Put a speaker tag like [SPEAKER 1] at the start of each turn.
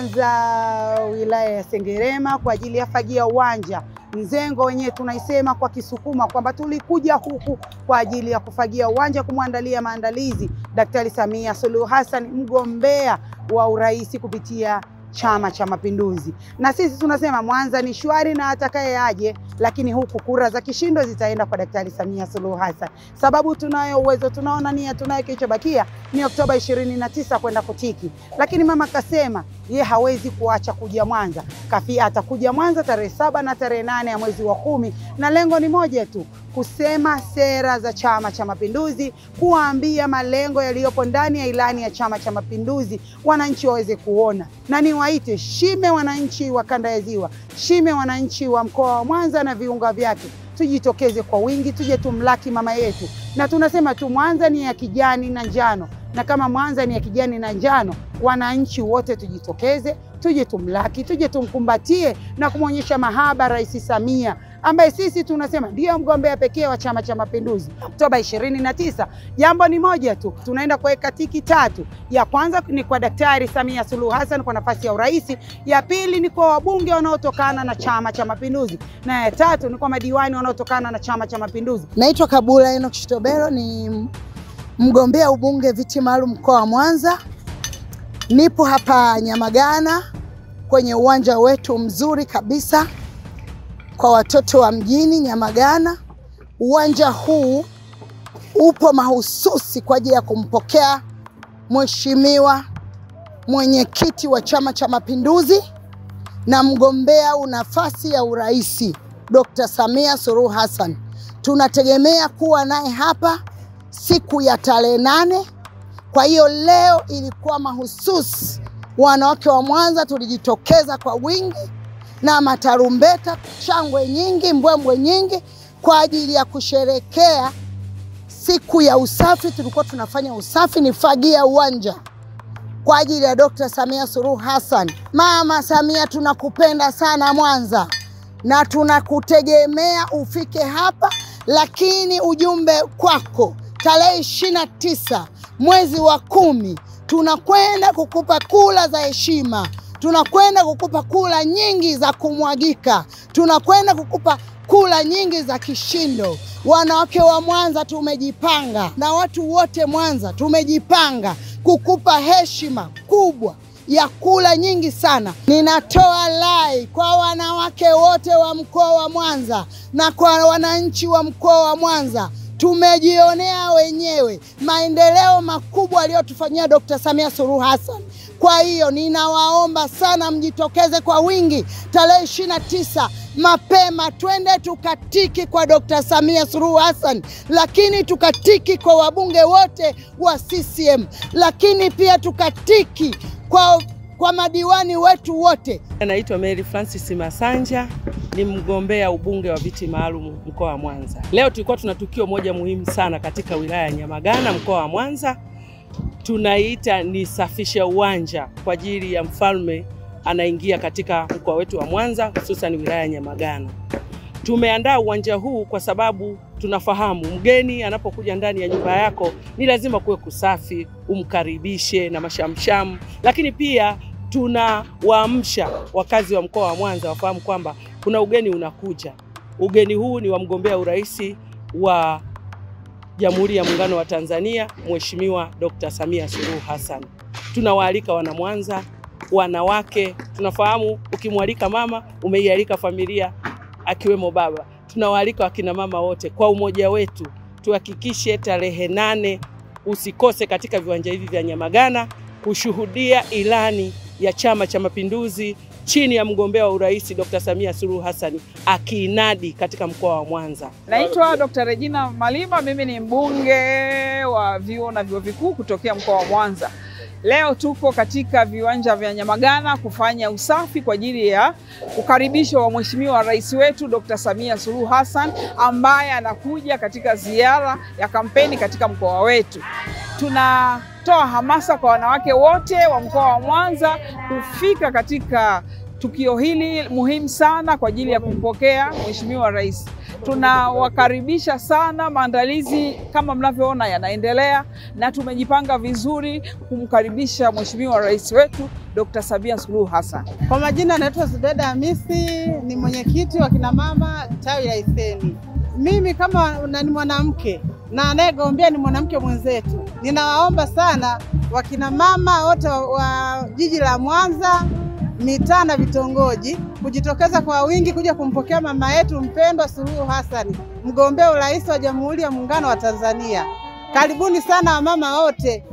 [SPEAKER 1] tulianza wilaya ya Sengerema kwa ajili ya fagia uwanja. Nzengo wenyewe tunaisema kwa Kisukuma kwamba tulikuja huku kwa ajili ya kufagia uwanja, kumwandalia maandalizi Daktari Samia Suluhu Hassan, mgombea wa urais kupitia Chama cha Mapinduzi. Na sisi tunasema Mwanza ni shwari na atakaye aje, lakini huku kura za kishindo zitaenda kwa Daktari Samia Suluhu Hassan. Sababu tunayo uwezo, tunaona nia, tunayo, kilichobakia ni Oktoba 29 kwenda kutiki. Lakini mama kasema ye hawezi kuacha kuja Mwanza. Kafia atakuja Mwanza tarehe 7 na tarehe 8 ya mwezi wa 10, na lengo ni moja tu, kusema sera za Chama cha Mapinduzi, kuambia malengo yaliyopo ndani ya ilani ya Chama cha Mapinduzi, wananchi waweze kuona. Na niwaite shime wananchi wa kanda ya Ziwa, shime wananchi wa mkoa wa Mwanza na viunga vyake, tujitokeze kwa wingi, tuje tumlaki mama yetu. Na tunasema tu Mwanza ni ya kijani na njano, na kama Mwanza ni ya kijani na njano, wananchi wote tujitokeze, tuje tumlaki, tuje tumkumbatie na kumwonyesha mahaba Rais Samia, ambaye sisi tunasema ndio mgombea pekee wa Chama cha Mapinduzi. Oktoba 29, jambo ni moja tu, tunaenda kuweka tiki 3. Ya kwanza ni kwa Daktari Samia Suluhu Hassan kwa nafasi ya urais, ya pili ni kwa wabunge wanaotokana na Chama cha Mapinduzi, na ya tatu ni kwa madiwani wanaotokana na Chama cha Mapinduzi. Naitwa Kabula Enoch Chitobero, ni mgombea ubunge viti maalum mkoa wa Mwanza. Nipo hapa Nyamagana kwenye uwanja wetu mzuri kabisa kwa watoto wa mjini Nyamagana. Uwanja huu upo mahususi kwa ajili ya kumpokea Mheshimiwa mwenyekiti wa Chama cha Mapinduzi na mgombea nafasi ya urais Dr. Samia Suluhu Hassan. Tunategemea kuwa naye hapa siku ya tarehe 8. Kwa hiyo leo ilikuwa mahususi, wanawake wa Mwanza tulijitokeza kwa wingi na matarumbeta, shangwe nyingi, mbwembwe nyingi kwa ajili ya kusherekea siku ya usafi. Tulikuwa tunafanya usafi, ni fagia uwanja kwa ajili ya Dr. Samia Suluhu Hassan. Mama Samia, tunakupenda sana Mwanza na tunakutegemea ufike hapa, lakini ujumbe kwako, tarehe 29 mwezi wa 10 tunakwenda kukupa kula za heshima, tunakwenda kukupa kula nyingi za kumwagika, tunakwenda kukupa kula nyingi za kishindo. Wanawake wa Mwanza tumejipanga na watu wote Mwanza tumejipanga kukupa heshima kubwa ya kula nyingi sana. Ninatoa rai kwa wanawake wote wa mkoa wa Mwanza na kwa wananchi wa mkoa wa Mwanza. Tumejionea wenyewe maendeleo makubwa aliyotufanyia Dr. Samia Suluhu Hassan. Kwa hiyo ninawaomba sana mjitokeze kwa wingi tarehe 29 mapema, twende tukatiki kwa Dr. Samia Suluhu Hassan, lakini tukatiki kwa wabunge wote wa CCM, lakini pia tukatiki kwa madiwani wetu wote.
[SPEAKER 2] Naitwa Mary Francis Masanja, ni mgombea ubunge wa viti maalum mkoa wa Mwanza. Leo tulikuwa tuna tukio moja muhimu sana katika wilaya ya Nyamagana mkoa wa Mwanza. Tunaita ni safisha uwanja kwa ajili ya mfalme anaingia katika mkoa wetu wa Mwanza, hususan wilaya ya Nyamagana. Tumeandaa uwanja huu kwa sababu tunafahamu mgeni anapokuja ndani ya nyumba yako ni lazima kuwe kusafi, umkaribishe na mashamsham, lakini pia tunawaamsha wakazi wa mkoa wa Mwanza wafahamu kwamba kuna ugeni unakuja. Ugeni huu ni wa mgombea urais wa Jamhuri ya Muungano wa Tanzania, Mheshimiwa Dr. Samia Suluhu Hassan. Tunawaalika wana Mwanza, wanawake, tunafahamu ukimwalika mama umeialika familia akiwemo baba. Tunawaalika wakina mama wote kwa umoja wetu, tuhakikishe tarehe 8 usikose katika viwanja hivi vya Nyamagana kushuhudia ilani ya Chama cha Mapinduzi chini ya mgombea wa urais Dr. Samia Suluhu Hassan akiinadi katika mkoa wa Mwanza.
[SPEAKER 3] Naitwa Dr. Regina Malima, mimi ni mbunge wa vyuo na vyuo vikuu kutokea mkoa wa Mwanza. Leo tuko katika viwanja vya Nyamagana kufanya usafi kwa ajili ya ukaribisho wa Mheshimiwa Rais wetu Dr. Samia Suluhu Hassan ambaye anakuja katika ziara ya kampeni katika mkoa wetu. Tunatoa hamasa kwa wanawake wote wa mkoa wa Mwanza kufika katika tukio hili muhimu sana kwa ajili ya kumpokea Mheshimiwa Rais. Tunawakaribisha sana, maandalizi kama mnavyoona yanaendelea na tumejipanga vizuri kumkaribisha Mheshimiwa Rais wetu Dr. Samia Suluhu Hassan.
[SPEAKER 4] Kwa majina naitwa Zubeda Hamisi, ni mwenyekiti wa kina mama tawi la Iseni. Mimi kama ni mwanamke na anayegombea ni mwanamke mwenzetu, ninawaomba sana wakina mama wote wa jiji la Mwanza, mitaa na vitongoji kujitokeza kwa wingi kuja kumpokea mama yetu mpendwa Suluhu Hassan, mgombea urais wa Jamhuri ya Muungano wa Tanzania. Karibuni sana wamama wote.